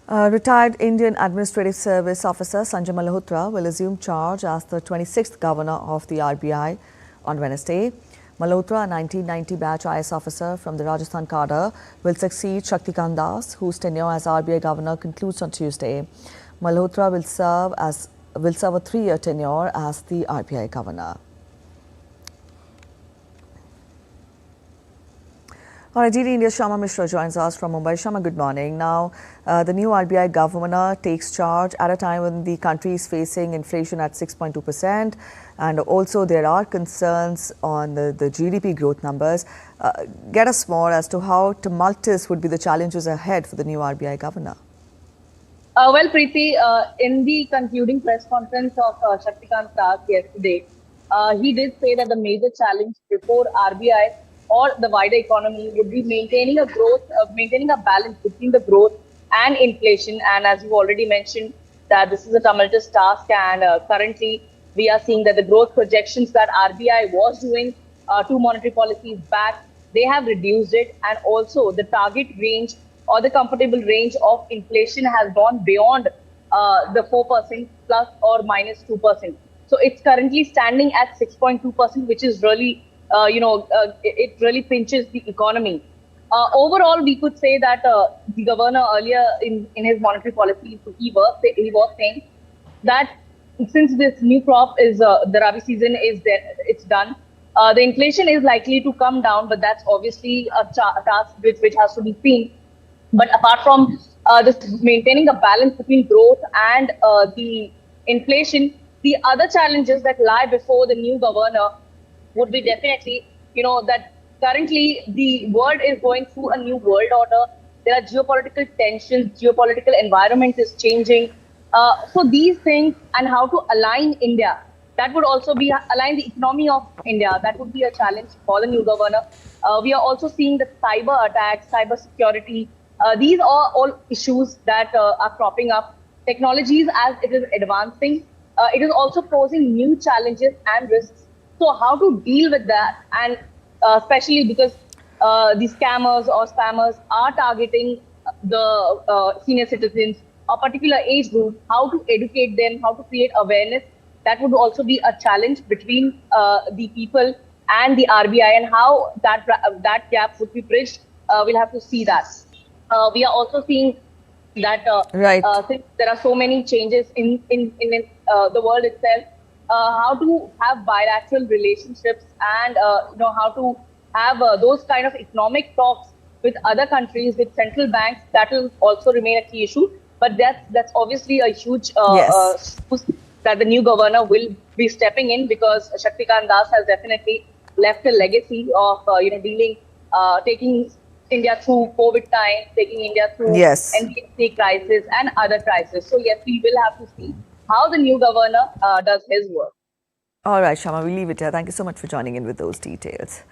Retired Indian Administrative Service Officer Sanjay Malhotra will assume charge as the 26th governor of the RBI on Wednesday. Malhotra, a 1990 batch IS officer from the Rajasthan cadre, will succeed Shaktikant Das, whose tenure as RBI governor concludes on Tuesday. Malhotra will serve a 3-year tenure as the RBI governor. All right, DD India's Shama Mishra joins us from Mumbai. Shama, good morning. Now, the new RBI governor takes charge at a time when the country is facing inflation at 6.2%, and also there are concerns on the GDP growth numbers. Get us more as to how tumultuous would be the challenges ahead for the new RBI governor. Well, Preeti, in the concluding press conference of Shaktikant Das yesterday, he did say that the major challenge before RBI or the wider economy would be maintaining a balance between the growth and inflation. And as you already mentioned, that this is a tumultuous task, and currently we are seeing that the growth projections that RBI was doing 2 monetary policies back, they have reduced it, and also the target range or the comfortable range of inflation has gone beyond the 4% plus or minus 2%. So it's currently standing at 6.2%, which is really it really pinches the economy. Overall, we could say that the governor earlier in his monetary policy, he was saying that since this new crop is the Rabi season is there, it's done. The inflation is likely to come down, but that's obviously a task which has to be seen. But apart from this maintaining a balance between growth and the inflation, the other challenges that lie before the new governor would be definitely, that currently the world is going through a new world order. There are geopolitical tensions, geopolitical environment is changing. So these things, and how to align India, that would also be align the economy of India. That would be a challenge for the new governor. We are also seeing the cyber attacks, cyber security. These are all issues that are cropping up. Technologies, as it is advancing, it is also posing new challenges and risks. So how to deal with that, and especially because the scammers or spammers are targeting the senior citizens, a particular age group, how to educate them, how to create awareness, that would also be a challenge between the people and the RBI, and how that gap would be bridged. We'll have to see that. We are also seeing that since there are so many changes in the world itself, how to have bilateral relationships and how to have those kind of economic talks with other countries, with central banks, that will also remain a key issue. But that's obviously a huge that the new governor will be stepping in, because Shaktikant Das has definitely left a legacy of taking India through COVID time, taking India through NBFC crisis and other crises. So yes, we will have to see how the new governor does his work. All right, Shama, we'll leave it here. Thank you so much for joining in with those details.